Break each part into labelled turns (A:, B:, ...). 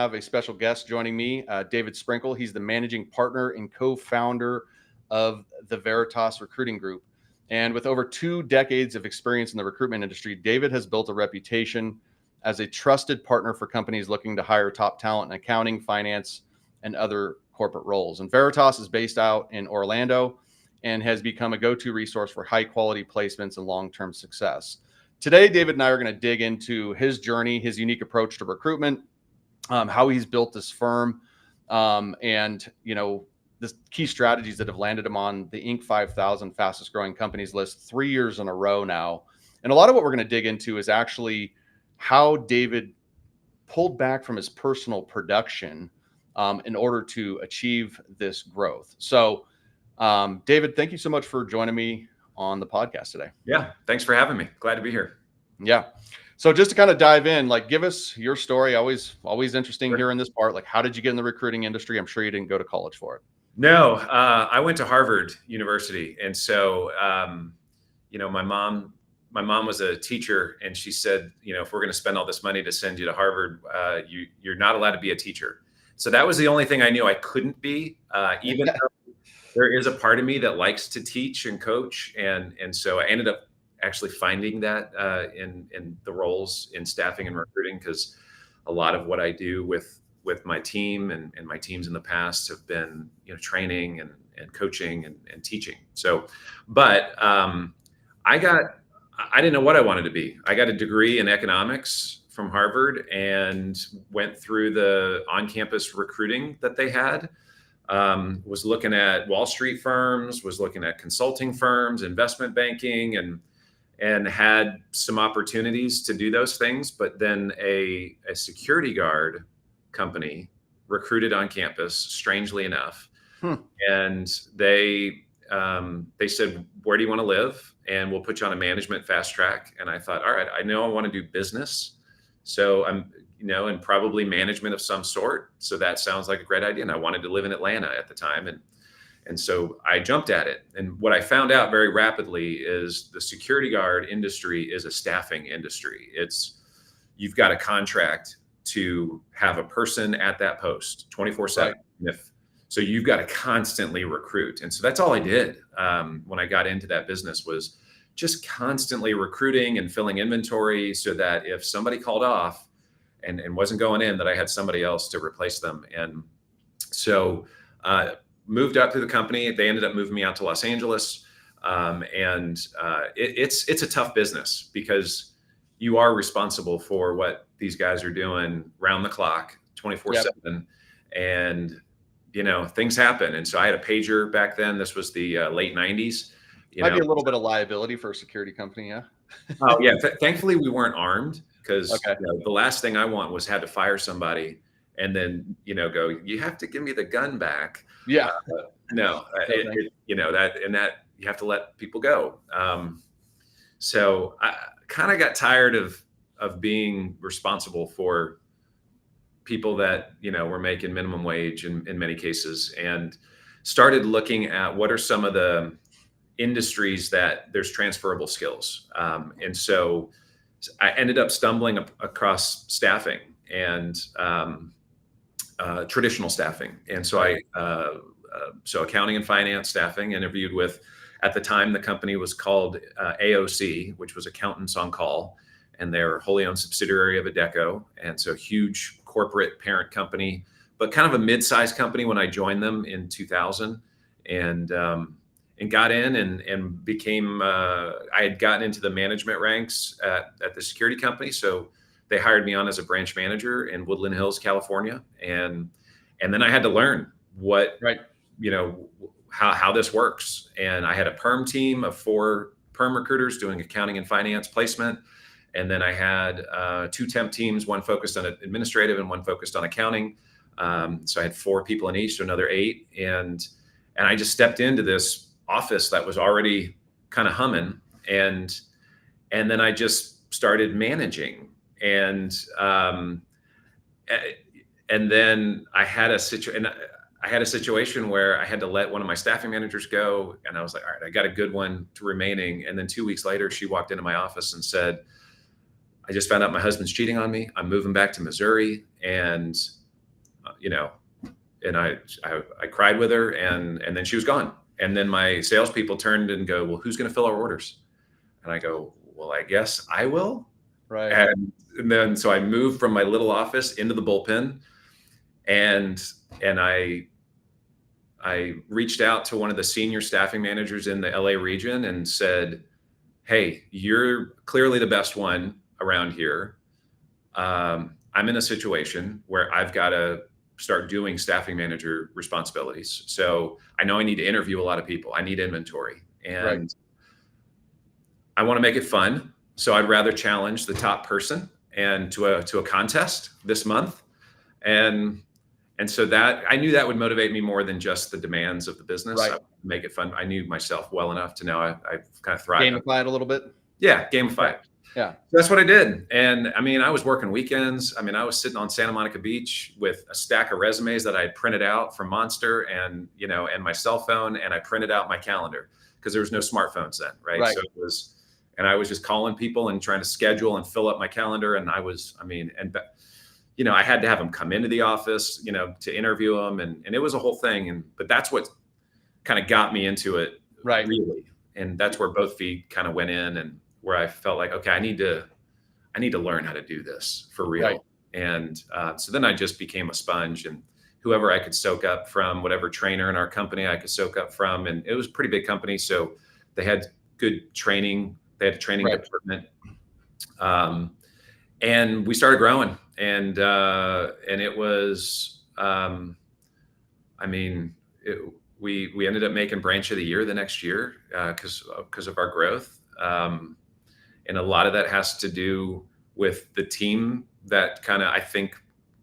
A: have a special guest joining me, David Sprinkle. He's the managing partner and co-founder of the Veritas Recruiting Group. And with over 2 decades of experience in the recruitment industry, David has built a reputation as a trusted partner for companies looking to hire top talent in accounting, finance, and other corporate roles. And Veritas is based out in Orlando and has become a go-to resource for high-quality placements and long-term success. Today, David and I are going to dig into his journey, his unique approach to recruitment, how he's built this firm, and the key strategies that have landed him on the Inc. 5000 fastest growing companies list 3 years in a row now. And a lot of what we're going to dig into is actually how David pulled back from his personal production in order to achieve this growth. So, David, thank you so much for joining me on the podcast today.
B: Yeah, thanks for having me. Glad to be here.
A: Yeah. So just to kind of dive in, like, give us your story. Always interesting here in this part. Like, how did you get in the recruiting industry? I'm sure you didn't go to college for it.
B: No, I went to Harvard University. And so, my mom was a teacher, and she said, if we're going to spend all this money to send you to Harvard, you're not allowed to be a teacher. So that was the only thing I knew I couldn't be, even though there is a part of me that likes to teach and coach. And so I ended up actually finding that in the roles in staffing and recruiting, because a lot of what I do with my team and my teams in the past have been, training and coaching and teaching. So, but I didn't know what I wanted to be. I got a degree in economics from Harvard and went through the on-campus recruiting that they had. Was looking at Wall Street firms, was looking at consulting firms, investment banking, and had some opportunities to do those things. But then a security guard company recruited on campus, strangely enough. And they said, where do you want to live? And we'll put you on a management fast track. And I thought, all right, I know I want to do business. So I'm, and probably management of some sort. So that sounds like a great idea. And I wanted to live in Atlanta at the time. And so I jumped at it. And what I found out very rapidly is the security guard industry is a staffing industry. You've got a contract to have a person at that post 24/7. Right. So you've got to constantly recruit. And so that's all I did when I got into that business, was just constantly recruiting and filling inventory, so that if somebody called off and wasn't going in, that I had somebody else to replace them. And so moved up through the company. They ended up moving me out to Los Angeles. It's a tough business, because you are responsible for what these guys are doing round the clock, 24/7. And, things happen. And so I had a pager back then. This was the late 90s.
A: Might be a little bit of liability for a security company. Yeah.
B: Oh yeah. Thankfully we weren't armed, because the last thing I want was had to fire somebody and then, go, you have to give me the gun back.
A: Yeah.
B: No, that you have to let people go. So I kind of got tired of being responsible for people that, were making minimum wage in many cases, and started looking at what are some of the industries that there's transferable skills. And so I ended up stumbling across staffing and traditional staffing. And so so accounting and finance staffing, interviewed with, at the time, the company was called AOC, which was Accountants on Call, and they're a wholly owned subsidiary of Adecco. And so huge corporate parent company, but kind of a mid-sized company when I joined them in 2000, and got in and became, I had gotten into the management ranks at the security company. So they hired me on as a branch manager in Woodland Hills, California. And then I had to learn how this works. And I had a perm team of 4 perm recruiters doing accounting and finance placement. And then I had 2 temp teams, one focused on administrative and one focused on accounting. So I had 4 people in each, so another 8. And I just stepped into this office that was already kind of humming. And then I just started managing. And then I had a situation where I had to let one of my staffing managers go. And I was like, all right, I got a good one to remaining. And then 2 weeks later, she walked into my office and said, I just found out my husband's cheating on me. I'm moving back to Missouri, and and I cried with her, and then she was gone. And then my salespeople turned and go, well, who's going to fill our orders? And I go, well, I guess I will.
A: Right.
B: And then, so I moved from my little office into the bullpen, and I reached out to one of the senior staffing managers in the LA region and said, hey, you're clearly the best one around here. I'm in a situation where I've got to start doing staffing manager responsibilities. So I know I need to interview a lot of people. I need inventory, and I want to make it fun. So I'd rather challenge the top person and to a contest this month. And so that I knew that would motivate me more than just the demands of the business.
A: Right.
B: I would make it fun. I knew myself well enough to know I've kind of thrived.
A: Gamify it a little bit.
B: Yeah, gamify it.
A: Yeah.
B: So that's what I did. And I mean, I was working weekends. I mean, I was sitting on Santa Monica Beach with a stack of resumes that I had printed out from Monster and my cell phone, and I printed out my calendar because there was no smartphones then, right? So it was, and I was just calling people and trying to schedule and fill up my calendar. And I had to have them come into the office, to interview them. And it was a whole thing. But that's what kind of got me into it.
A: Right.
B: Really. And that's where both feet kind of went in, and where I felt like, okay, I need to learn how to do this for real. Right. And so then I just became a sponge, and whoever I could soak up from, whatever trainer in our company I could soak up from. And it was a pretty big company. So they had good training. They had a training department. And we started growing, and it was, we ended up making branch of the year the next year because of our growth. And a lot of that has to do with the team that kind of, I think,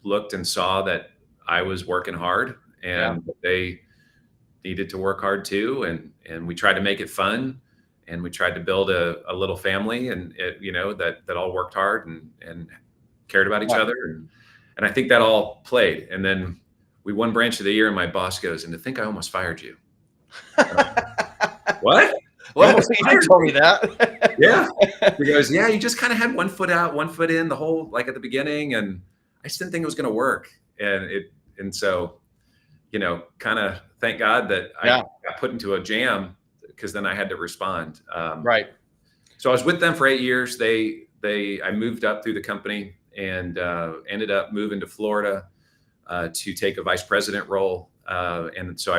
B: looked and saw that I was working hard, and they needed to work hard too. And we tried to make it fun, and we tried to build a little family, and that all worked hard and cared about each other. And I think that all played. And then we won branch of the year, and my boss goes, and to think I almost fired you. What?
A: Well, you told me that.
B: Yeah. He goes, yeah, you just kind of had one foot out, one foot in the whole, like at the beginning. And I just didn't think it was going to work. And so, kind of thank God that I got put into a jam, because then I had to respond.
A: Right.
B: So I was with them for 8 years. I moved up through the company and ended up moving to Florida to take a vice president role. And so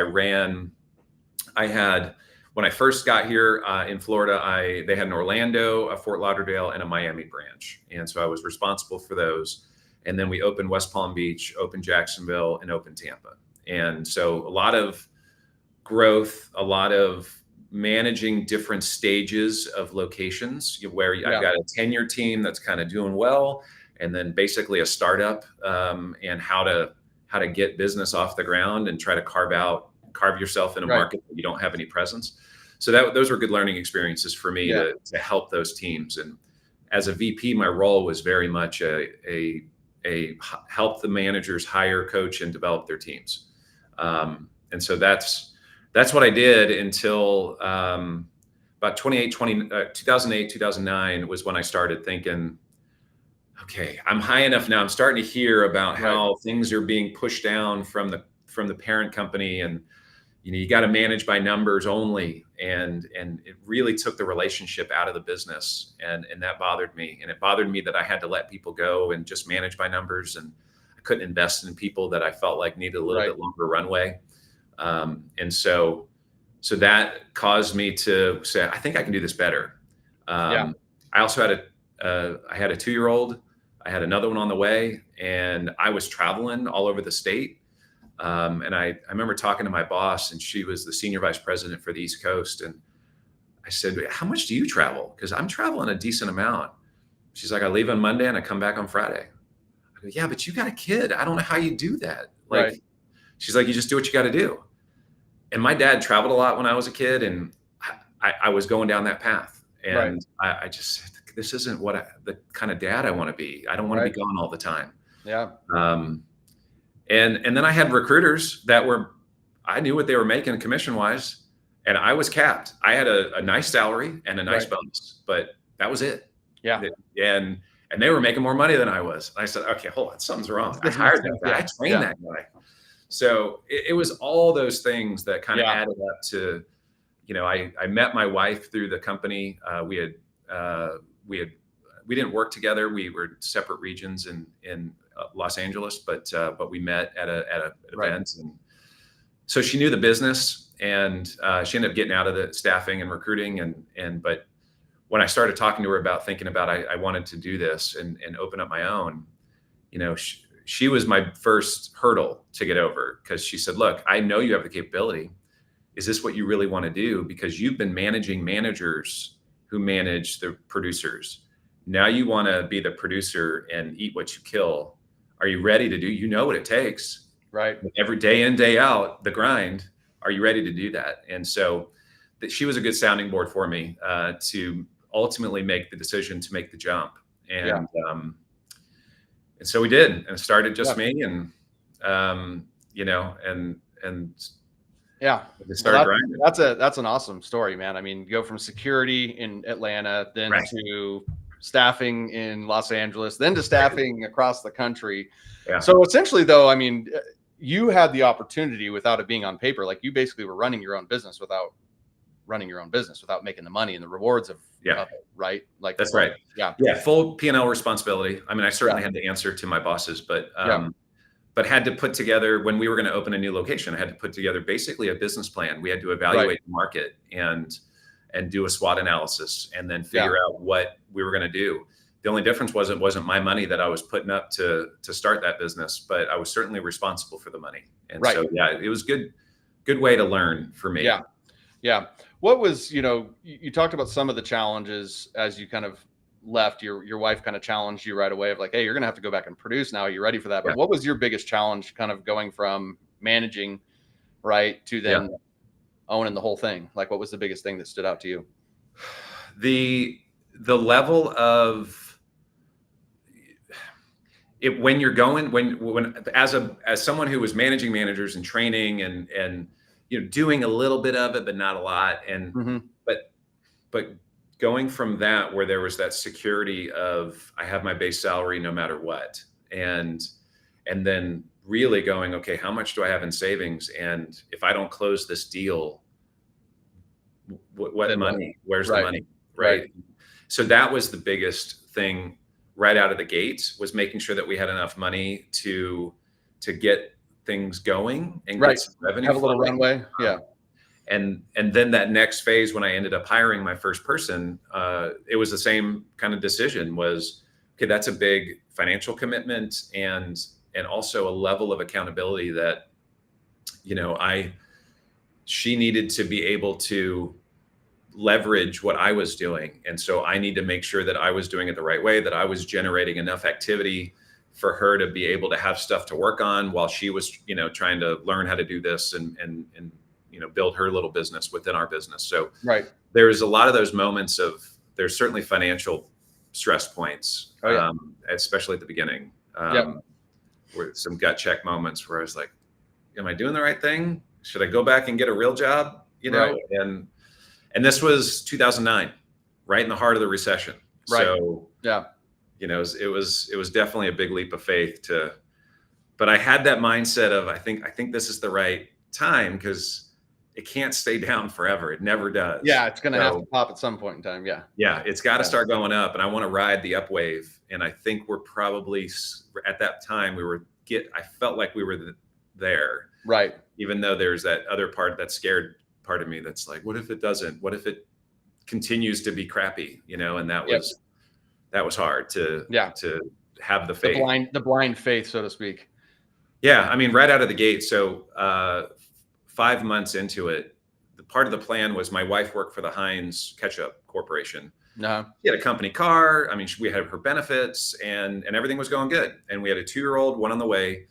B: when I first got here in Florida, they had an Orlando, a Fort Lauderdale, and a Miami branch. And so I was responsible for those. And then we opened West Palm Beach, opened Jacksonville, and opened Tampa. And so a lot of growth, a lot of managing different stages of locations, where I've got a tenure team that's kind of doing well, and then basically a startup, and how to get business off the ground and try to carve yourself in a market that you don't have any presence. So those were good learning experiences for me to help those teams. And as a VP, my role was very much a help the managers hire, coach, and develop their teams. And so that's what I did until about 2008, 2009 was when I started thinking, okay, I'm high enough now. I'm starting to hear about how things are being pushed down from the parent company, and you got to manage by numbers only. And it really took the relationship out of the business. And that bothered me. And it bothered me that I had to let people go and just manage by numbers. And I couldn't invest in people that I felt like needed a little bit longer runway. And so that caused me to say, I think I can do this better. I also had I had a 2-year-old. I had another one on the way, and I was traveling all over the state. And I remember talking to my boss, and she was the senior vice president for the East Coast. And I said, how much do you travel? Because I'm traveling a decent amount. She's like, I leave on Monday and I come back on Friday. I go, yeah, but you got a kid. I don't know how you do that. She's like, you just do what you got to do. And my dad traveled a lot when I was a kid, and I was going down that path. And I just said, this isn't the kind of dad I want to be. I don't want to be gone all the time.
A: Yeah.
B: And then I had recruiters I knew what they were making commission wise, and I was capped. I had a nice salary and a nice bonus, but that was it.
A: Yeah.
B: And and they were making more money than I was. I said, okay, hold on, something's wrong. I hired that guy. I trained that guy. So it was all those things that kind of added up to, I met my wife through the company. We didn't work together. We were separate regions in Los Angeles, but we met at an event, and so she knew the business, and she ended up getting out of the staffing and recruiting, but when I started talking to her about thinking about I wanted to do this and open up my own, she was my first hurdle to get over, because she said, look, I know you have the capability. Is this what you really want to do? Because you've been managing managers who manage the producers. Now you want to be the producer and eat what you kill. Are you ready to do, what it takes,
A: right?
B: Every day in, day out, the grind. Are you ready to do that? And so she was a good sounding board for me to ultimately make the decision to make the jump. And so we did, and it started just me, and started grinding.
A: That's an awesome story, man. I mean, go from security in Atlanta, then to staffing in Los Angeles, then to staffing across the country. So essentially, though, I mean, you had the opportunity without it being on paper. Like, you basically were running your own business without making the money and the rewards of it, right? Like,
B: that's right. Full P&L responsibility. I mean, I certainly had to answer to my bosses, but had to put together, when we were going to open a new location, I had to put together basically a business plan. We had to evaluate the market and do a SWOT analysis, and then figure out what we were going to do. The only difference was it wasn't my money that I was putting up to start that business, but I was certainly responsible for the money. And so, it was good way to learn for me.
A: Yeah. What was, you talked about some of the challenges as you kind of left. Your wife kind of challenged you right away of like, hey, you're going to have to go back and produce now. Are you ready for that? But what was your biggest challenge kind of going from managing, to then owning the whole thing? Like, what was the biggest thing that stood out to you?
B: The level of it, when you're going, when as someone who was managing managers and training and doing a little bit of it, but not a lot. And, but going from that, where there was that security of, I have my base salary no matter what. And then really going, okay, how much do I have in savings? And if I don't close this deal, what money, where's the money? Right. So that was the biggest thing right out of the gate, was making sure that we had enough money to get things going and get some revenue,
A: have a little runway.
B: And then that next phase, when I ended up hiring my first person, it was the same kind of decision. Was, okay, that's a big financial commitment, and also a level of accountability that, she needed to be able to leverage what I was doing. And so I need to make sure that I was doing it the right way, that I was generating enough activity for her to be able to have stuff to work on while she was, trying to learn how to do this and build her little business within our business. So there's a lot of those moments of, there's certainly financial stress points, especially at the beginning, where some gut check moments where I was like, am I doing the right thing? Should I go back and get a real job? And this was 2009, right in the heart of the recession. So it was definitely a big leap of faith but I had that mindset of, I think this is the right time, because it can't stay down forever. It never does.
A: It's going to have to pop at some point in time.
B: It's got to start going up, and I want to ride the up wave. And I think we're probably, at that time, I felt like we were there.
A: Right.
B: Even though there's that other part, that scared part of me that's like, what if it doesn't? What if it continues to be crappy? And that was hard to have the faith.
A: The blind faith, so to speak.
B: Yeah. I mean, right out of the gate. So 5 months into it, the part of the plan was, my wife worked for the Heinz Ketchup Corporation. She had a company car. I mean, we had her benefits, and everything was going good. And we had a 2-year-old, one on the way.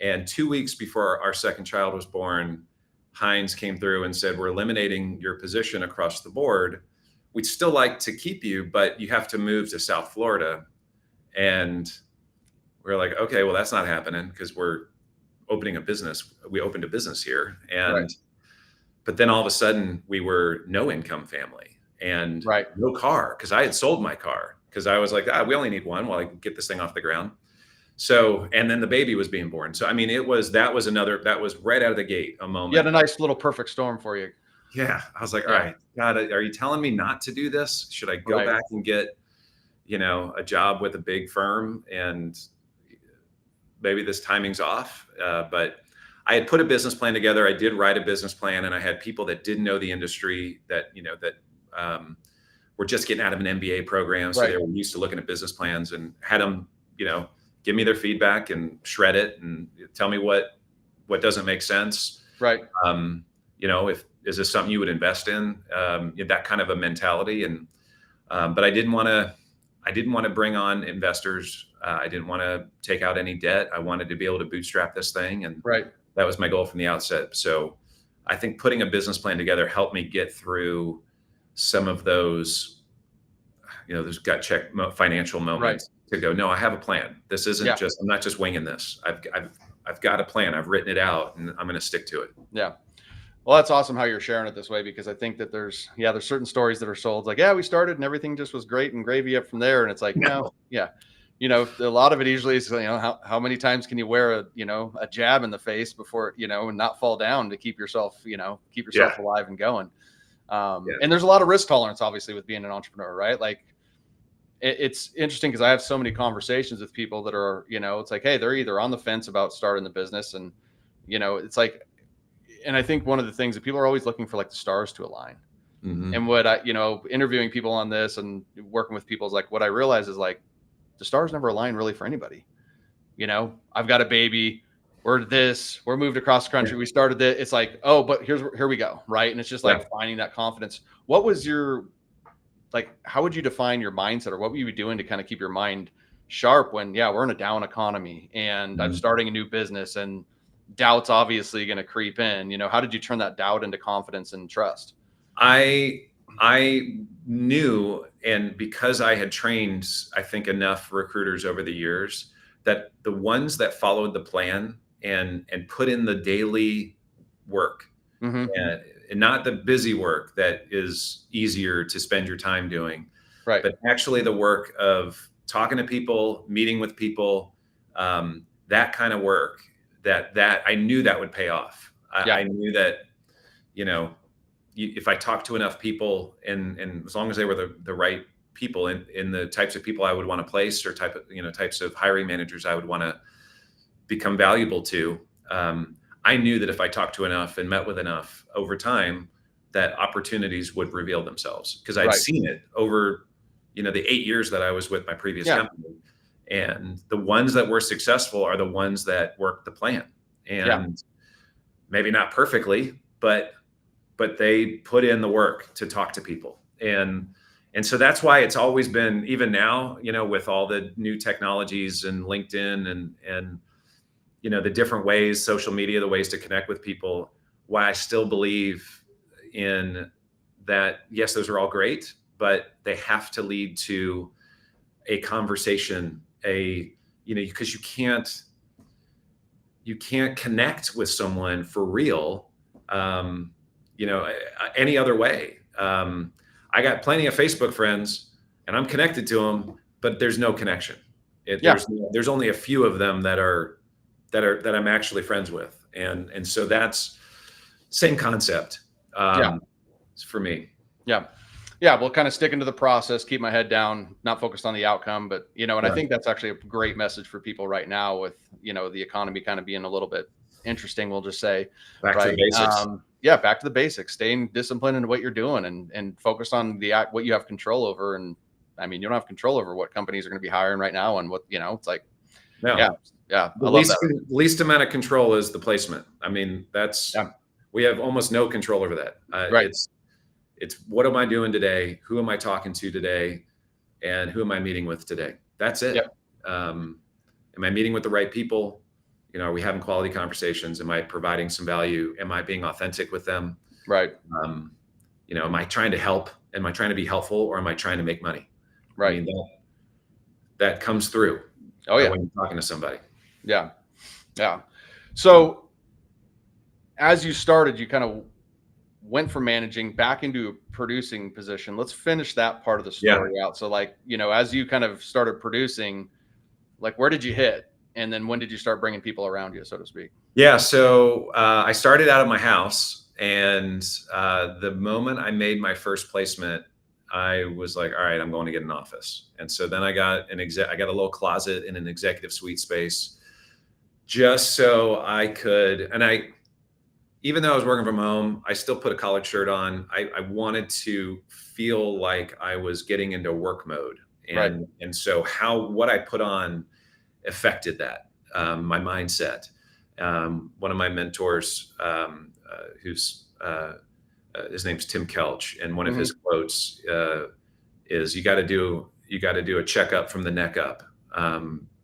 B: And 2 weeks before our second child was born, Heinz came through and said, we're eliminating your position across the board. We'd still like to keep you, but you have to move to South Florida. And we're like, okay, well, that's not happening, because we're opening a business. We opened a business here. But then all of a sudden, we were no income family and no car, because I had sold my car. because I was like, we only need one while I get this thing off the ground. So, and then the baby was being born. So, I mean, that was right out of the gate a
A: You had
B: moment.
A: a nice little perfect storm for you.
B: Yeah. I was like, all
A: Yeah.
B: right, God, are you telling me not to do this? Should I go
A: Right.
B: back and get, a job with a big firm, and maybe this timing's off? But I had put a business plan together. I did write a business plan, and I had people that didn't know the industry that, were just getting out of an MBA program. So
A: Right.
B: they were used to looking at business plans, and had them, give me their feedback and shred it and tell me what doesn't make sense.
A: Right.
B: Is this something you would invest in? That kind of a mentality. And, but I didn't want to bring on investors. I didn't want to take out any debt. I wanted to be able to bootstrap this thing. And
A: Right.
B: that was my goal from the outset. So I think putting a business plan together helped me get through some of those, those gut check financial moments to go, no, I have a plan. This isn't I'm not just winging this. I've got a plan. I've written it out, and I'm going to stick to it.
A: Yeah. Well, that's awesome how you're sharing it this way, because I think that there's certain stories that are sold like, we started and everything just was great and gravy up from there. And it's like, no, a lot of it usually is, how many times can you wear a jab in the face before, and not fall down to keep yourself alive and going. And there's a lot of risk tolerance, obviously, with being an entrepreneur, right? Like, it's interesting because I have so many conversations with people that are, it's like, hey, they're either on the fence about starting the business, and, it's like, and I think one of the things that people are always looking for, like, the stars to align.
B: Mm-hmm.
A: And what I, interviewing people on this and working with people is like, what I realize is, like, the stars never align really for anybody. I've got a baby, we're moved across the country. We started this. It's like, oh, but here we go. Right. And it's just like finding that confidence. What was how would you define your mindset, or what were you doing to kind of keep your mind sharp when, we're in a down economy and I'm starting a new business and doubt's obviously going to creep in? How did you turn that doubt into confidence and trust?
B: I knew, and because I had trained, I think, enough recruiters over the years, that the ones that followed the plan and put in the daily work, and not the busy work that is easier to spend your time doing,
A: right?
B: But actually the work of talking to people, meeting with people, that kind of work, that I knew that would pay off. I knew that, if I talked to enough people, and as long as they were the right people in the types of people I would want to place, or types of hiring managers I would want to become valuable to, I knew that if I talked to enough and met with enough over time, that opportunities would reveal themselves, because I'd seen it over, the 8 years that I was with my previous company. And the ones that were successful are the ones that worked the plan, and maybe not perfectly, but they put in the work to talk to people. And so that's why it's always been, even now, with all the new technologies and LinkedIn and the different ways, social media, the ways to connect with people, why I still believe in that. Yes, those are all great, but they have to lead to a conversation, because you can't connect with someone for real, any other way. I got plenty of Facebook friends and I'm connected to them, but there's no connection. There's only a few of them that I'm actually friends with. And so that's same concept, for me.
A: Well, kind of sticking to the process, keep my head down, not focused on the outcome, but, and I think that's actually a great message for people right now with, the economy kind of being a little bit interesting, we'll just say.
B: Back to the basics.
A: Back to the basics, staying disciplined in what you're doing, and focus on what you have control over. And I mean, you don't have control over what companies are going to be hiring right now, and what, it's like,
B: the least amount of control is the placement. I mean, we have almost no control over that. It's what am I doing today? Who am I talking to today? And who am I meeting with today? That's it. Am I meeting with the right people? Are we having quality conversations? Am I providing some value? Am I being authentic with them?
A: Right.
B: Am I trying to help? Am I trying to be helpful, or am I trying to make money?
A: Right.
B: I mean, that comes through. When you're talking to somebody. Yeah.
A: So as you started, you kind of went from managing back into a producing position. Let's finish that part of the story out. So like, as you kind of started producing, like where did you hit? And then when did you start bringing people around you, so to speak?
B: Yeah. So I started out of my house, and the moment I made my first placement, I was like, all right, I'm going to get an office. And so then I got I got a little closet in an executive suite space, just so I could, even though I was working from home, I still put a collared shirt on. I wanted to feel like I was getting into work mode. And so what I put on affected that, my mindset. One of my mentors, who's his name's Tim Kelch, and one of his quotes is, "You got to do a checkup from the neck up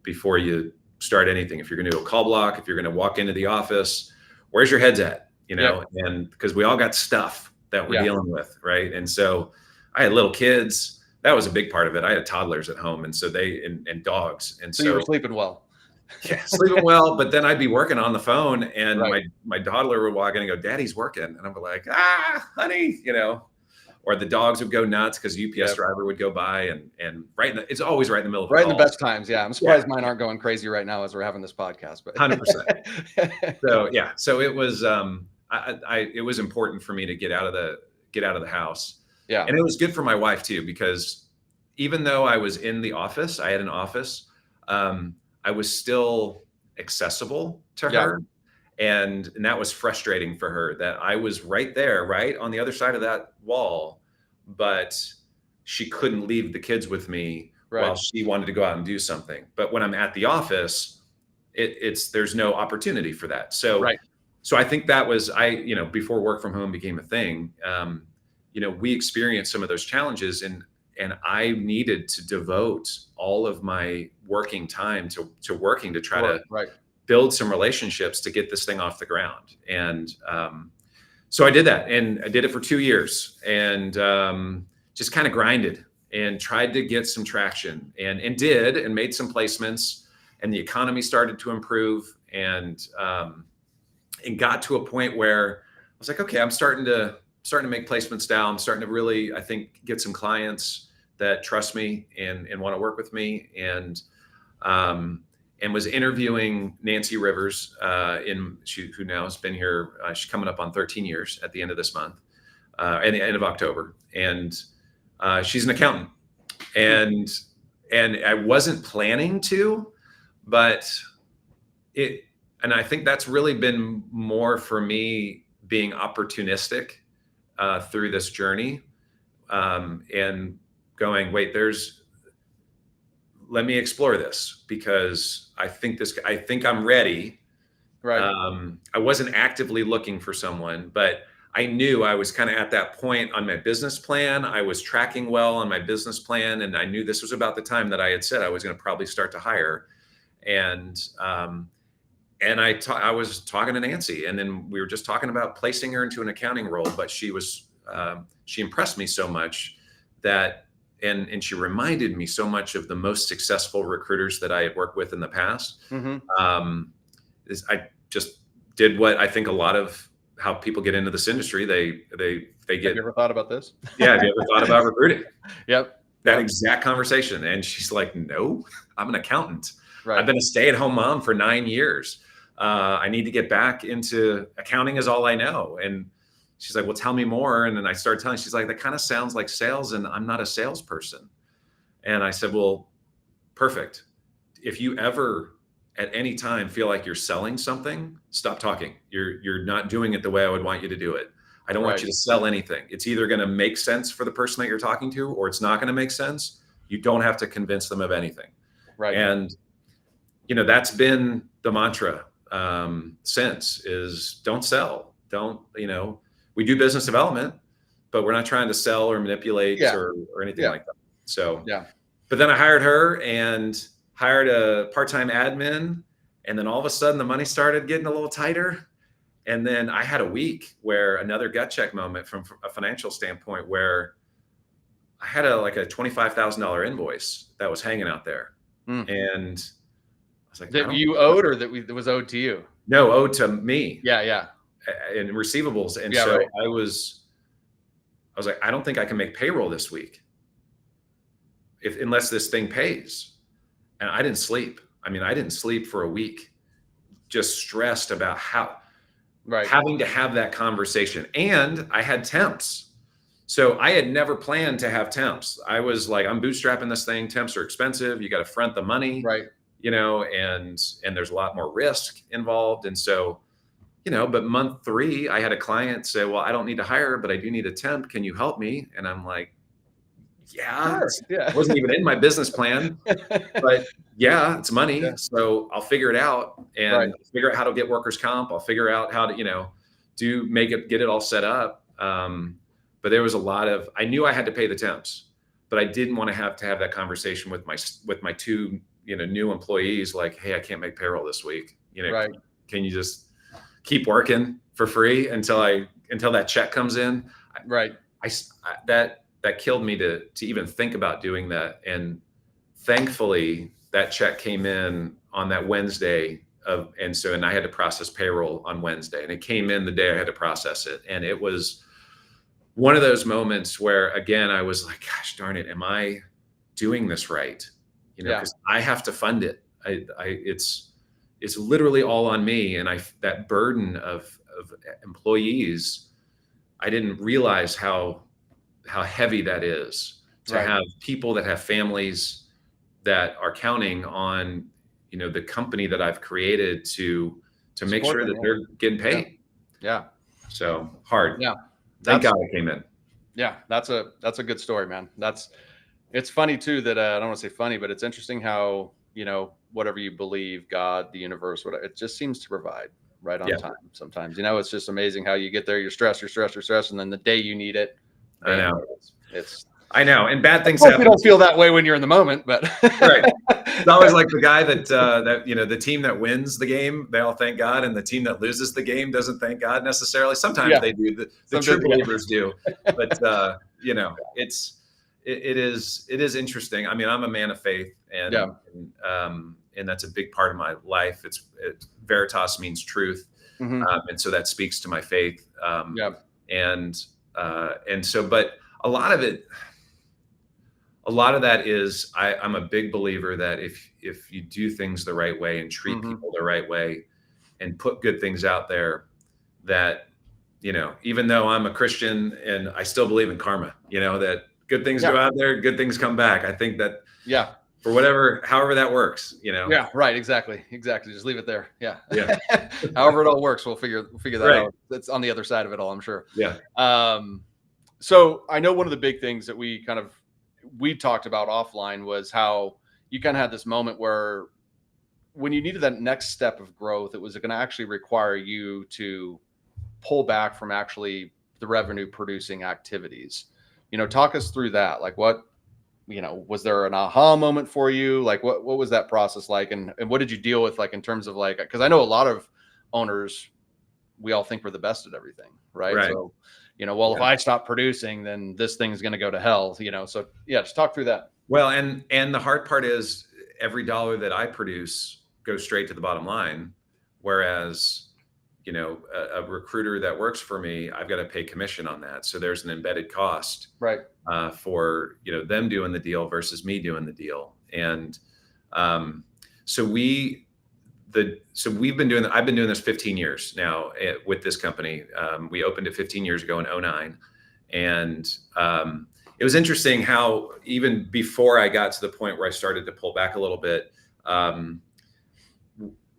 B: before you start anything. If you're going to do a call block, if you're going to walk into the office, where's your head's at? And because we all got stuff that we're dealing with, right? And so I had little kids. That was a big part of it. I had toddlers at home, and so and dogs. And
A: so you were sleeping well.
B: Yeah, sleeping well, but then I'd be working on the phone, and my toddler would walk in and go, "Daddy's working," and I'm like, honey, or the dogs would go nuts because UPS driver would go by, and it's always right in the middle of
A: in the best times. Yeah, I'm surprised mine aren't going crazy right now as we're having this podcast. But
B: 100%. So it was it was important for me to get out of the house. Yeah, and it was good for my wife too, because even though I was in the office, I had an office. I was still accessible to her. And that was frustrating for her, that I was right there, right on the other side of that wall, but she couldn't leave the kids with me while she wanted to go out and do something. But when I'm at the office, there's no opportunity for that. So, so I think that was, before work from home became a thing, we experienced some of those challenges, and I needed to devote all of my working time to working to try to build some relationships to get this thing off the ground. And so I did that, and I did it for 2 years, and just kind of grinded and tried to get some traction, and made some placements, and the economy started to improve, and got to a point where I was like, okay, I'm starting to make placements now. I'm starting to really, I think, get some clients that trust me and want to work with me, and was interviewing Nancy Rivers, who now has been here. She's coming up on 13 years at the end of this month, at the end of October, and she's an accountant, and I wasn't planning to, but and I think that's really been more for me being opportunistic through this journey, and going, wait, let me explore this, because I think I'm ready. I wasn't actively looking for someone, but I knew I was kind of at that point on my business plan. I was tracking well on my business plan, and I knew this was about the time that I had said I was going to probably start to hire. And I was talking to Nancy, and then we were just talking about placing her into an accounting role, but she impressed me so much that, and she reminded me so much of the most successful recruiters that I had worked with in the past. I just did what I think a lot of how people get into this industry. They get.
A: Have you ever thought about this?
B: Yeah. Have you ever thought about recruiting?
A: Yep.
B: That exact conversation. And she's like, no, I'm an accountant. I've been a stay-at-home mom for 9 years. I need to get back into accounting is all I know. And she's like, well, tell me more. And then I started telling, she's like, that kind of sounds like sales, and I'm not a salesperson. And I said, well, perfect. If you ever at any time feel like you're selling something, stop talking. You're not doing it the way I would want you to do it. I don't want you to sell anything. It's either going to make sense for the person that you're talking to, or it's not going to make sense. You don't have to convince them of anything. And, that's been the mantra since, is don't sell. Don't, we do business development, but we're not trying to sell or manipulate or anything like that. So, but then I hired her and hired a part-time admin. And then all of a sudden the money started getting a little tighter. And then I had a week where another gut check moment from a financial standpoint, where I had a $25,000 invoice that was hanging out there. And I was like,
A: that you owed, or that was owed to you?
B: No, owed to me.
A: Yeah.
B: in receivables. And
A: Yeah,
B: so
A: right.
B: I was like, I don't think I can make payroll this week unless this thing pays. And I didn't sleep. I mean, I didn't sleep for a week, just stressed about
A: Right.
B: having to have that conversation. And I had temps. So I had never planned to have temps. I was like, I'm bootstrapping this thing. Temps are expensive. You got to front the money,
A: Right.
B: and there's a lot more risk involved. And so, but month 3, I had a client say, well, I don't need to hire, but I do need a temp. Can you help me? And I'm like, yeah,
A: Sure. Yeah.
B: it wasn't even in my business plan, but yeah, it's money.
A: Yeah.
B: So I'll figure it out
A: Right.
B: and figure out how to get workers' comp. I'll figure out how to, get it all set up. But there was a lot of, I knew I had to pay the temps, but I didn't want to have that conversation with my 2, new employees. Like, hey, I can't make payroll this week.
A: Right.
B: Can you just keep working for free until that check comes in?
A: Right.
B: That killed me to even think about doing that. And thankfully that check came in on that Wednesday and I had to process payroll on Wednesday, and it came in the day I had to process it. And it was one of those moments where, again, I was like, gosh darn it, am I doing this right? Because I have to fund it. It's literally all on me. And that burden of employees, I didn't realize how heavy that is to have people that have families that are counting on, the company that I've created to make sure that they're getting paid.
A: Yeah.
B: So hard.
A: Yeah.
B: Thank God I came in.
A: Yeah. That's a good story, man. It's funny too that I don't want to say funny, but it's interesting how, whatever you believe, God, the universe, whatever, it just seems to provide right on time sometimes. It's just amazing how you get there, you're stressed, and then the day you need it,
B: I know.
A: I know,
B: and bad things happen.
A: You don't feel that way when you're in the moment, but
B: right. It's always like the guy that the team that wins the game, they all thank God, and the team that loses the game doesn't thank God necessarily. Sometimes they do. The true believers do, but it is interesting. I mean, I'm a man of faith, and that's a big part of my life. Veritas means truth, and so that speaks to my faith. And so, but a lot of that is I'm a big believer that if you do things the right way and treat people the right way and put good things out there, that, even though I'm a Christian and I still believe in karma, that good things go out there, good things come back. I think that, for however that works,
A: Yeah, right. Exactly. Just leave it there. Yeah. However it all works, we'll figure that out. That's on the other side of it all, I'm sure.
B: Yeah.
A: So I know one of the big things that we talked about offline was how you kind of had this moment where when you needed that next step of growth, it was going to actually require you to pull back from actually the revenue producing activities. Talk us through that. Like was there an aha moment for you? Like what was that process like? And what did you deal with, like, in terms of because I know a lot of owners, we all think we're the best at everything. Right. So, if I stop producing, then this thing's going to go to hell, so just talk through that.
B: Well, and the hard part is every dollar that I produce goes straight to the bottom line. Whereas, a recruiter that works for me, I've got to pay commission on that. So there's an embedded cost for, them doing the deal versus me doing the deal. And so we've been doing, I've been doing this 15 years now with this company. We opened it 15 years ago in 2009. And it was interesting how even before I got to the point where I started to pull back a little bit,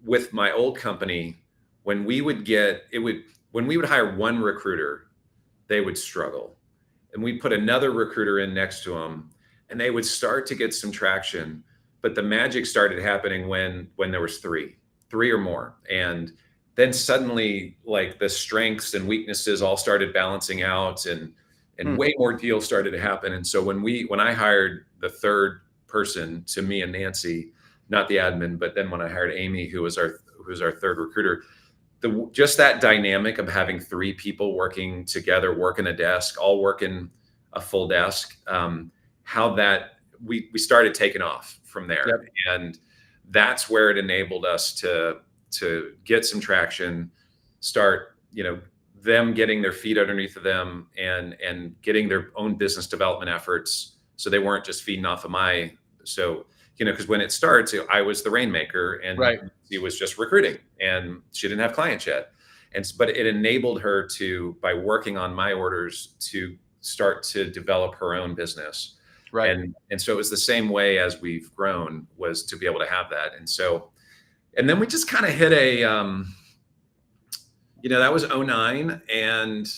B: with my old company, when we would hire one recruiter, they would struggle. And we put another recruiter in next to them, and they would start to get some traction. But the magic started happening when there was three or more. And then suddenly, like, the strengths and weaknesses all started balancing out, and way more deals started to happen. And so when I hired the third person to me and Nancy, not the admin, but then when I hired Amy, who was our third recruiter, just that dynamic of having 3 people working together, working a desk, all working a full desk, how that we started taking off from there. And that's where it enabled us to get some traction, start, them getting their feet underneath of them and getting their own business development efforts. So they weren't just feeding off of because when it starts, I was the rainmaker and she was just recruiting and she didn't have clients yet. But it enabled her to, by working on my orders, to start to develop her own business.
A: Right.
B: And so it was the same way as we've grown, was to be able to have that. And then we just kind of hit that was 2009, and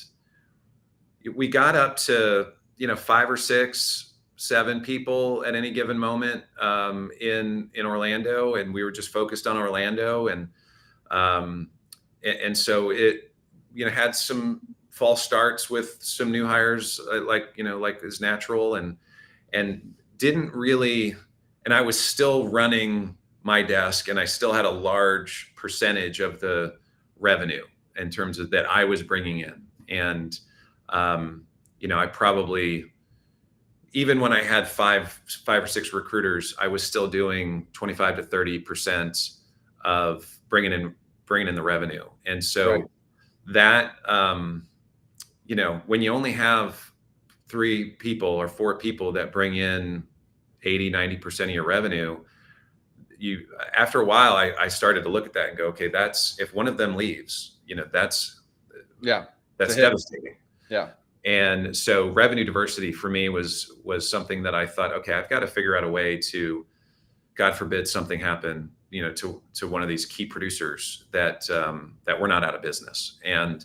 B: we got up to, 5 or 6, 7 people at any given moment in Orlando, and we were just focused on Orlando, and so it had some false starts with some new hires, like is natural, and didn't really, and I was still running my desk, and I still had a large percentage of the revenue in terms of that I was bringing in. And, I probably, even when I had five or 6 recruiters, I was still doing 25 to 30% of bringing in the revenue. And so that, when you only have 3 people or 4 people that bring in 80, 90% of your revenue, after a while, I started to look at that and go, okay, if one of them leaves, that's devastating.
A: Yeah.
B: And so revenue diversity for me was something that I thought, okay, I've got to figure out a way to, God forbid something happen, to one of these key producers that we're not out of business. And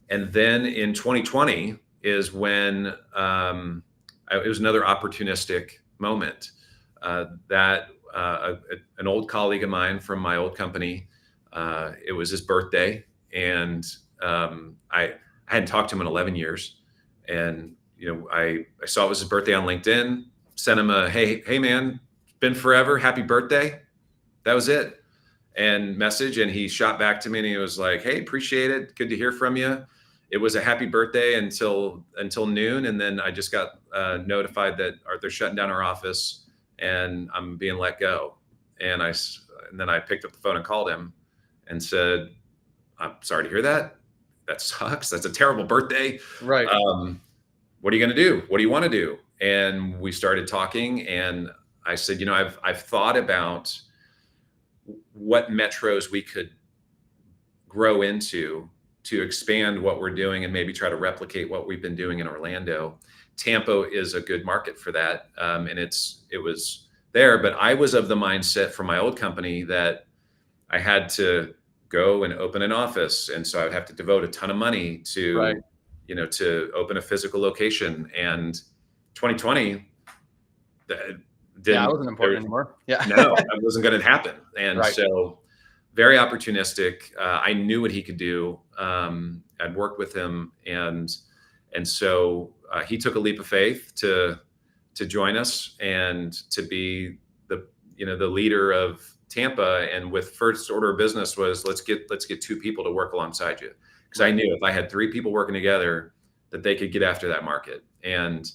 B: then in 2020 is when it was another opportunistic moment that an old colleague of mine from my old company, it was his birthday, and I hadn't talked to him in 11 years. And, I saw it was his birthday on LinkedIn, sent him a, hey man, it's been forever. Happy birthday. That was it. And message. And he shot back to me and he was like, hey, appreciate it. Good to hear from you. It was a happy birthday until noon. And then I just got notified that they're shutting down our office and I'm being let go. And then I picked up the phone and called him and said, I'm sorry to hear that. That sucks. That's a terrible birthday.
A: Right.
B: What are you going to do? What do you want to do? And we started talking, and I said, I've thought about what metros we could grow into to expand what we're doing and maybe try to replicate what we've been doing in Orlando. Tampa is a good market for that. And it was there, but I was of the mindset from my old company that I had to go and open an office. And so I would have to devote a ton of money to, to open a physical location. And 2020,
A: it wasn't important anymore. Yeah.
B: No, that wasn't going to happen. And so very opportunistic. I knew what he could do. I'd worked with him, and so he took a leap of faith to join us and to be the leader of Tampa. And with first order of business was let's get 2 people to work alongside you, because I knew if I had 3 people working together that they could get after that market. And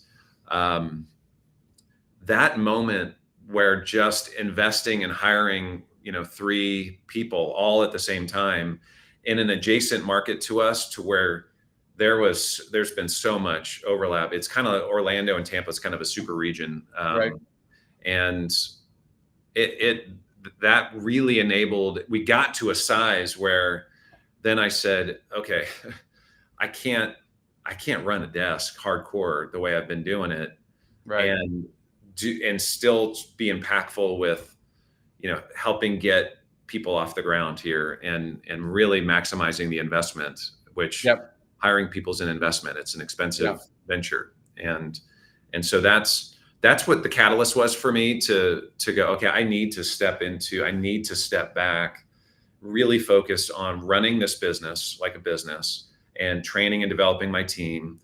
B: that moment where just investing and hiring 3 people all at the same time in an adjacent market to us, to where there's been so much overlap. It's kind of Orlando and Tampa is kind of a super region. And that really enabled, we got to a size where then I said, okay, I can't run a desk hardcore the way I've been doing it. And still be impactful with, helping get people off the ground here and really maximizing the investment, which hiring people's an investment. It's an expensive venture. And so that's what the catalyst was for me to go, okay, I need to step back, really focus on running this business like a business and training and developing my team,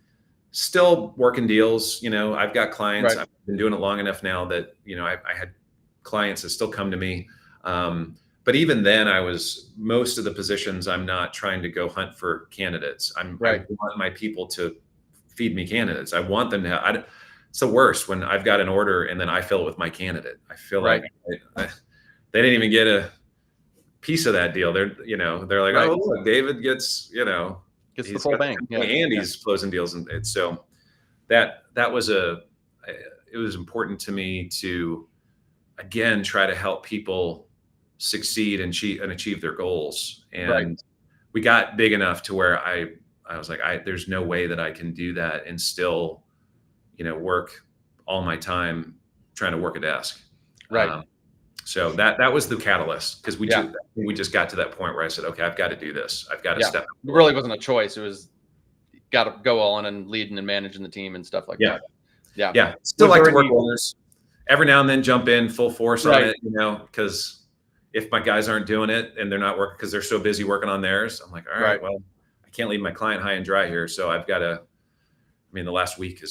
B: still working deals. I've got clients. I've been doing it long enough now that, I had clients that still come to me. But even then most of the positions, I'm not trying to go hunt for candidates. I want my people to feed me candidates. I want them to it's the worst when I've got an order and then I fill it with my candidate. I feel like they didn't even get piece of that deal. They're like,
A: Right.
B: oh, look, David gets,
A: Gets the
B: he's
A: full
B: got the
A: bang. Yeah.
B: company and he's closing deals. And so that was it was important to me to, again, try to help people succeed and achieve their goals.
A: Right.
B: And we got big enough to where I was like, there's no way that I can do that and still, work all my time trying to work a desk.
A: Right.
B: So that was the catalyst, because we
A: Yeah.
B: just got to that point where I said, okay, I've got to do this. I've got to
A: Yeah.
B: step.
A: It really wasn't a choice. It was got to go on and leading and managing the team and stuff like
B: Yeah.
A: that. Yeah.
B: Yeah. Still
A: Was
B: like to
A: there
B: work
A: any-
B: owners. Every now and then jump in full force on
A: Right.
B: it, because if my guys aren't doing it and they're not working because they're so busy working on theirs, I'm like, all right,
A: Right.
B: well, I can't leave my client high and dry here. So I've got to, the last week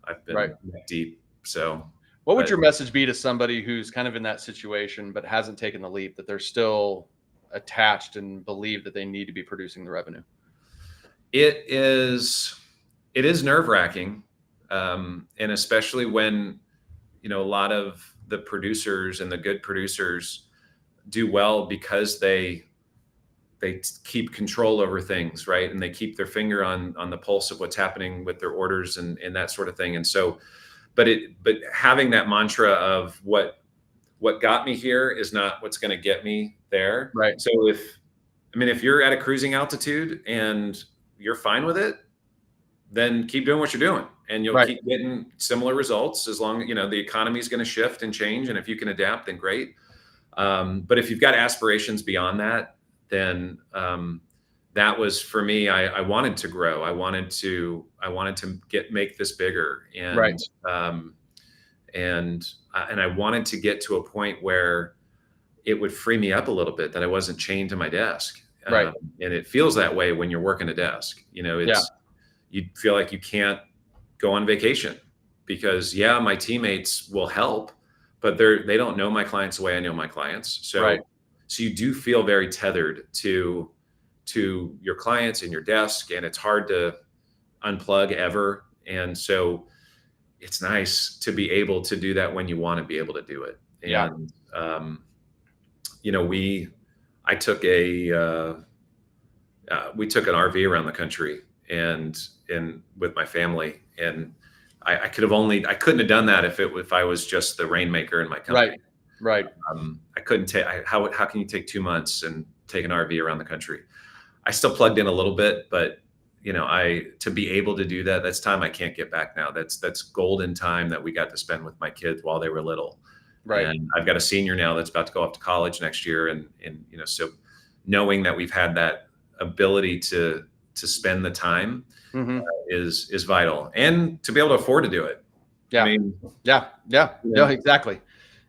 B: I've been
A: Right.
B: deep. So
A: what would your message be to somebody who's kind of in that situation, but hasn't taken the leap, that they're still attached and believe that they need to be producing the revenue?
B: It is nerve-wracking. And especially when, a lot of the producers and the good producers do well because they keep control over things, right? And they keep their finger on the pulse of what's happening with their orders and that sort of thing. And so, but having that mantra of what got me here is not what's going to get me there.
A: Right.
B: So if you're at a cruising altitude and you're fine with it, then keep doing what you're doing, and you'll keep getting similar results, as long as, the economy is going to shift and change. And if you can adapt, then great. But if you've got aspirations beyond that, then that was for me. I wanted to grow. I wanted to make this bigger, and and I wanted to get to a point where it would free me up a little bit, that I wasn't chained to my desk. And it feels that way when you're working a desk. You feel like you can't go on vacation because my teammates will help, but they don't know my clients the way I know my clients. So you do feel very tethered to your clients and your desk, and it's hard to unplug ever. And so it's nice to be able to do that when you want to be able to do it. And, we took an RV around the country and with my family, and I couldn't have done that if I was just the rainmaker in my company.
A: Right.
B: I couldn't how can you take 2 months and take an RV around the country? I still plugged in a little bit, but to be able to do that, that's time I can't get back now. That's golden time that we got to spend with my kids while they were little. Right. And I've got a senior now that's about to go off to college next year. And so knowing that we've had that ability to spend the time is vital, and to be able to afford to do it.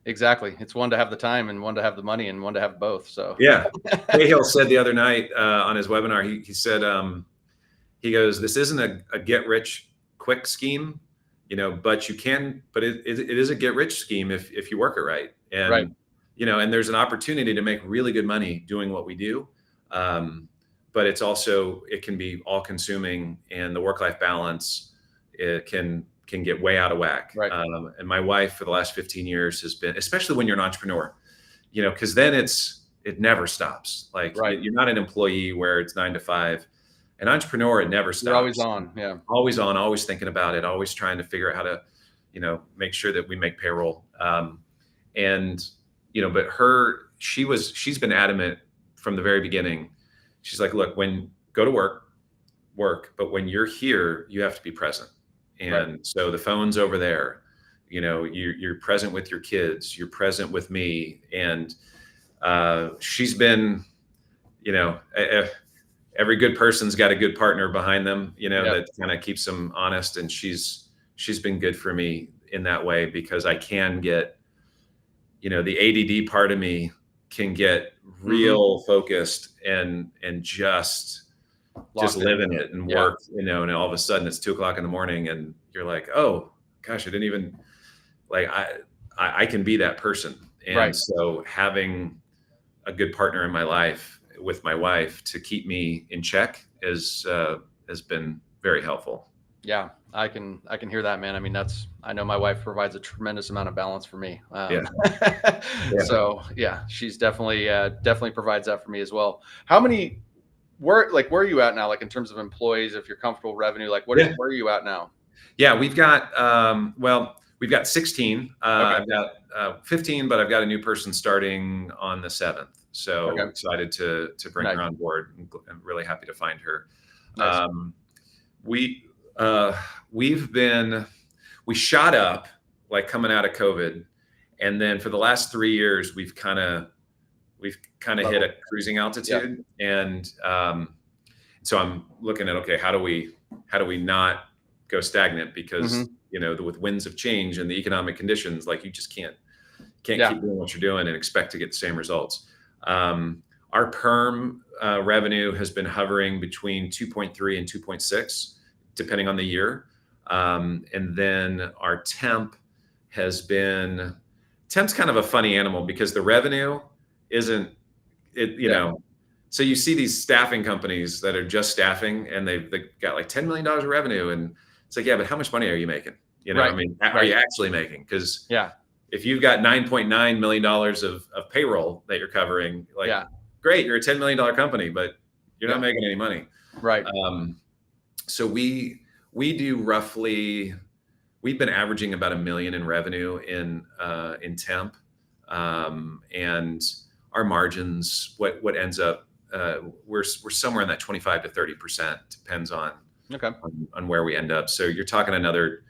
A: Exactly. It's one to have the time, and one to have the money, and one to have both. So
B: Cahill said the other night on his webinar, he said, he goes, this isn't a get rich quick scheme, but it is a get rich scheme if you work it right. And, and there's an opportunity to make really good money doing what we do. But it can be all consuming, and the work-life balance, it can get way out of whack. And my wife for the last 15 years has been, especially when you're an entrepreneur, because then it never stops. Like you're not an employee where it's 9 to 5. An entrepreneur, it never stops.
A: You're always on. Yeah.
B: Always on, always thinking about it, always trying to figure out how to, make sure that we make payroll. But she's been adamant from the very beginning. She's like, look, go to work, but when you're here, you have to be present. And so the phone's over there, you're present with your kids, you're present with me. And she's been, every good person's got a good partner behind them, that kind of keeps them honest. And she's been good for me in that way, because I can get, the ADD part of me can get real focused and just live in it and work, and all of a sudden it's 2:00 in the morning and you're like, oh gosh, I didn't even I can be that person. And so having a good partner in my life with my wife to keep me in check has been very helpful.
A: Yeah, I can hear that, man. I mean, I know my wife provides a tremendous amount of balance for me.
B: Yeah. Yeah.
A: So yeah, she's definitely provides that for me as well. How many where are you at now? Like in terms of employees, if you're comfortable revenue, like
B: Yeah.
A: where are you at now?
B: Yeah. We've got 16.
A: Okay.
B: I've got 15, but I've got a new person starting on the 7th. So
A: Okay.
B: excited to bring
A: Nice.
B: her on board. I'm really happy to find her.
A: Nice.
B: Um, we uh, we've been we shot up like coming out of COVID, and then for the last 3 years we've kind of hit
A: Level.
B: a cruising
A: Yeah.
B: altitude, and so I'm looking at, okay, how do we not go stagnant, because
A: Hmm.
B: with winds of change and the economic conditions, like you just can't
A: Yeah.
B: keep doing what you're doing and expect to get the same results. Our perm revenue has been hovering between 2.3 and 2.6, depending on the year. And then our temp's kind of a funny animal, because the revenue isn't it,
A: Yeah.
B: so you see these staffing companies that are just staffing, and they've got like $10 million of revenue. And it's like, yeah, but how much money are you making? I
A: Right.
B: mean, are
A: Right.
B: you actually making? Because
A: Yeah.
B: if you've got $9.9 million of payroll that you're covering, like,
A: Yeah.
B: great, you're a $10 million company, but you're not
A: Yeah.
B: making any money.
A: Right.
B: So we've been averaging about $1 million in revenue in temp, and our margins, what ends up, we're somewhere in that 25 to 30%, depends on
A: Okay.
B: where we end up. So you're talking another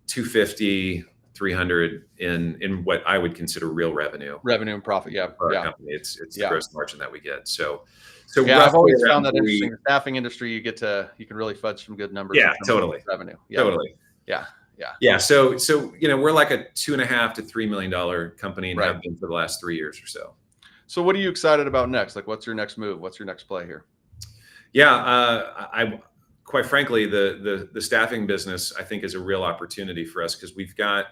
B: 250, 300 in what I would consider real revenue
A: Revenue and profit. Yeah.
B: for our
A: Yeah.
B: company. It's the
A: Yeah.
B: gross margin that we get. So
A: Yeah. I've
B: roughly
A: always
B: around
A: found that interesting.
B: three.
A: The staffing industry, you can really fudge some good numbers in
B: Yeah,
A: terms of
B: totally,
A: revenue. Yeah.
B: totally.
A: Yeah. Yeah.
B: Yeah. So we're like a $2.5 to $3 million company, and
A: Right.
B: have been for the last 3 years or so.
A: So what are you excited about next? Like, what's your next move? What's your next play here?
B: Yeah, I quite frankly, the staffing business, I think, is a real opportunity for us, because we've got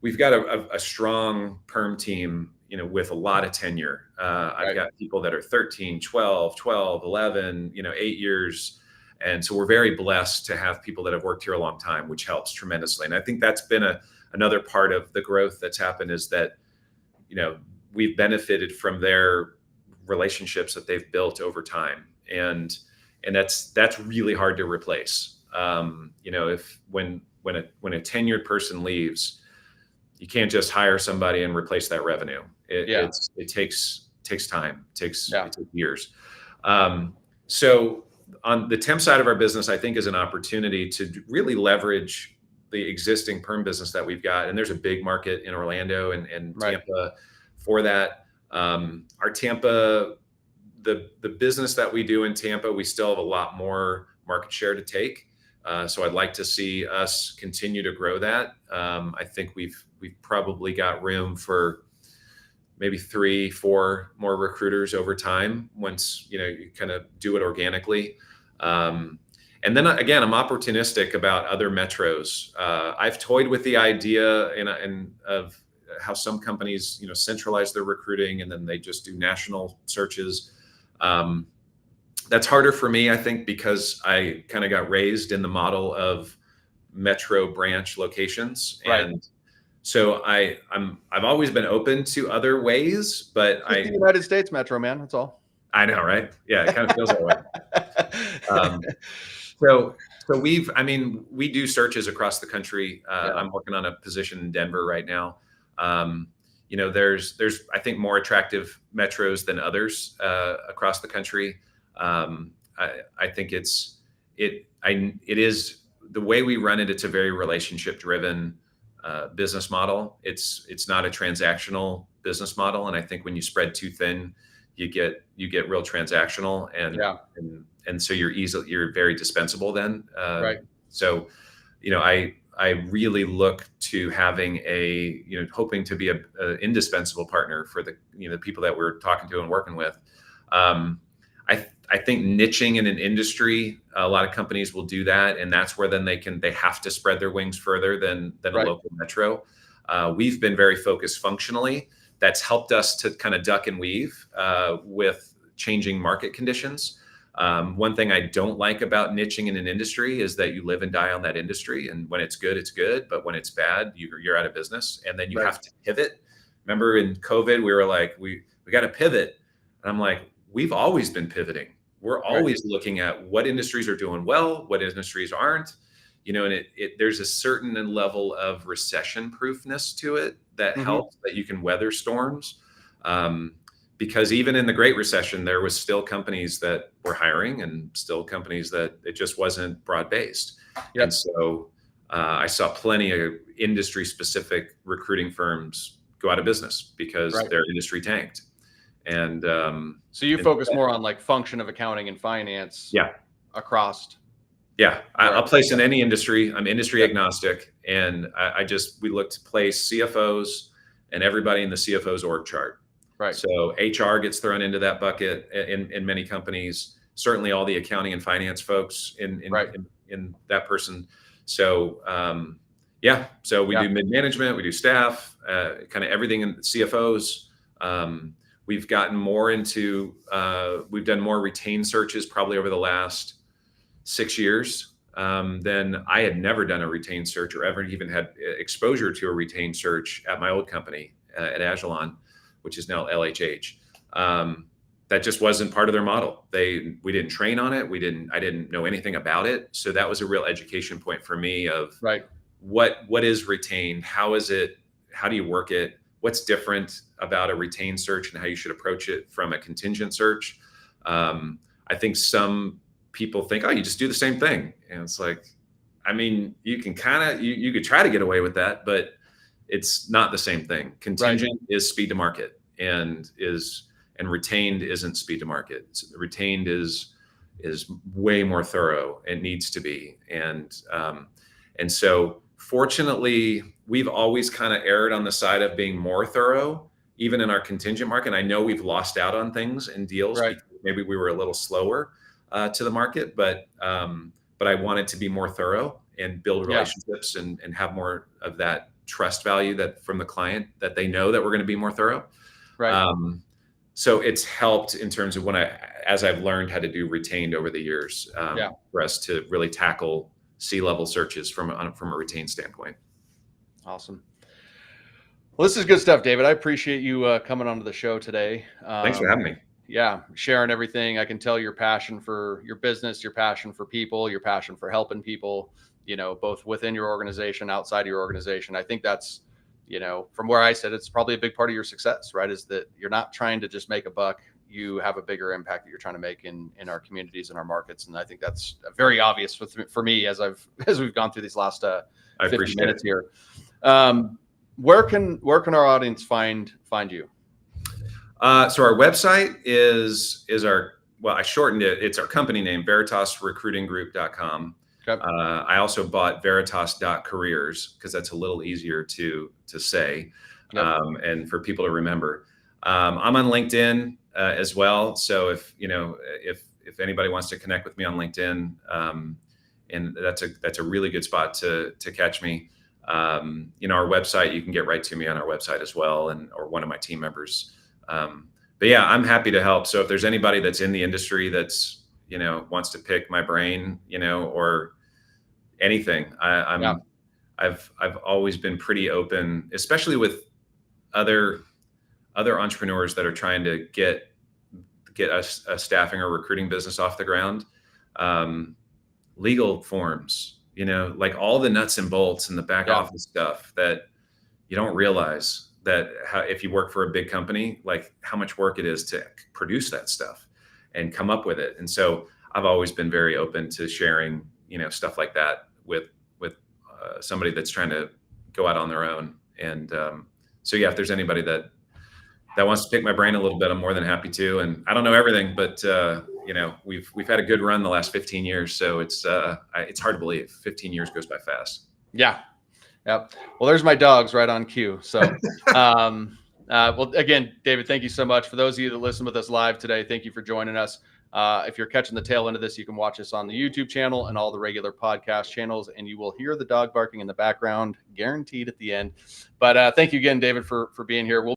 B: a strong perm team, with a lot of tenure. I've
A: Right.
B: got people that are 13, 12, 11, 8 years. And so we're very blessed to have people that have worked here a long time, which helps tremendously. And I think that's been another part of the growth that's happened, is that, we've benefited from their relationships that they've built over time. And that's really hard to replace. If when a tenured person leaves, you can't just hire somebody and replace that revenue.
A: Yeah.
B: It takes time. It takes years. So on the temp side of our business, I think is an opportunity to really leverage the existing perm business that we've got. And there's a big market in Orlando and
A: Right.
B: Tampa for that. Our Tampa, the business that we do in Tampa, we still have a lot more market share to take. So I'd like to see us continue to grow that. I think we've probably got room for maybe 3-4 more recruiters over time, once you kind of do it organically. And then again, I'm opportunistic about other metros. I've toyed with the idea of how some companies centralize their recruiting, and then they just do national searches. That's harder for me, I think, because I kind of got raised in the model of metro branch locations.
A: Right.
B: And so I've always been open to other ways, but
A: Just the United States Metro, man. That's all.
B: I know, right? Yeah, it kind of feels that way. So we do searches across the country.
A: Yeah.
B: I'm working on a position in Denver right now. There's I think more attractive metros than others across the country. I think it is the way we run it. It's a very relationship driven business model. It's not a transactional business model. And I think when you spread too thin, you get real transactional, and so you're very dispensable then.
A: Right.
B: So, I really look to having hoping to be a indispensable partner for the people that we're talking to and working with. I think niching in an industry, a lot of companies will do that, and that's where then they have to spread their wings further than
A: Right.
B: a local metro. We've been very focused functionally. That's helped us to kind of duck and weave with changing market conditions. One thing I don't like about niching in an industry is that you live and die on that industry. And when it's good, it's good. But when it's bad, you're out of business. And then you have to pivot. Remember in COVID, we were like, we got to pivot. And I'm like, we've always been pivoting. We're always looking at what industries are doing well, what industries aren't, and there's a certain level of recession proofness to it that helps, that you can weather storms. Because even in the Great Recession, there was still companies that were hiring and still companies that it just wasn't broad-based. And so I saw plenty of industry-specific recruiting firms go out of business because their industry tanked. And
A: so you focus more on like function of accounting and finance across.
B: I'll place in any industry. I'm industry agnostic. And we look to place CFOs and everybody in the CFO's org chart. Right. So HR gets thrown into that bucket in many companies. Certainly, all the accounting and finance folks in that person. So so we do mid-management, we do staff, kind of everything in CFOs. We've gotten more into. We've done more retained searches probably over the last 6 years than I had never done a retained search or ever even had exposure to a retained search at my old company at Agilon, which is now LHH. That just wasn't part of their model. We didn't train on it. I didn't know anything about it. So that was a real education point for me of what is retained? How is it? How do you work it? What's different about a retained search and how you should approach it from a contingent search? I think some people think, oh, you just do the same thing. And it's like, I mean, you can you could try to get away with that, but it's not the same thing. Contingent is speed to market, and retained isn't speed to market. Retained is way more thorough. It needs to be. And so fortunately, we've always kind of erred on the side of being more thorough, even in our contingent market. I know we've lost out on things in deals. Because maybe we were a little slower to the market, but I wanted to be more thorough and build relationships and have more of that trust value that from the client that they know that we're going to be more thorough. So it's helped in terms of as I've learned how to do retained over the years for us to really tackle C-level searches from a retained standpoint.
A: Awesome. Well, this is good stuff, David. I appreciate you coming onto the show today.
B: Thanks for having me.
A: Yeah, sharing everything. I can tell your passion for your business, your passion for people, your passion for helping people, both within your organization, outside of your organization. I think that's, from where I sit, it's probably a big part of your success, right? Is that you're not trying to just make a buck. You have a bigger impact that you're trying to make in our communities and our markets. And I think that's very obvious for me as we've gone through these last 50 minutes here. Where can our audience find you?
B: So our website is I shortened it. It's our company name, veritasrecruitinggroup.com. I also bought veritas.careers because that's a little easier to say and for people to remember. I'm on LinkedIn as well. So if anybody wants to connect with me on LinkedIn, and that's a really good spot to catch me. Our website, you can get right to me on our website as well, or one of my team members. But yeah, I'm happy to help. So if there's anybody that's in the industry that's, wants to pick my brain, or anything, I've always been pretty open, especially with other entrepreneurs that are trying to get a staffing or recruiting business off the ground. Legal forms, like all the nuts and bolts and the back office stuff that you don't realize that if you work for a big company, like how much work it is to produce that stuff and come up with it. And so I've always been very open to sharing, stuff like that with somebody that's trying to go out on their own. And so yeah, if there's anybody that wants to pick my brain a little bit, I'm more than happy to. And I don't know everything, but we've had a good run the last 15 years. So it's hard to believe 15 years goes by fast.
A: Yeah. Yep. Well, there's my dogs right on cue. So, well, again, David, thank you so much. For those of you that listen with us live today, thank you for joining us. If you're catching the tail end of this, you can watch us on the YouTube channel and all the regular podcast channels, and you will hear the dog barking in the background, guaranteed at the end. But thank you again, David, for being here.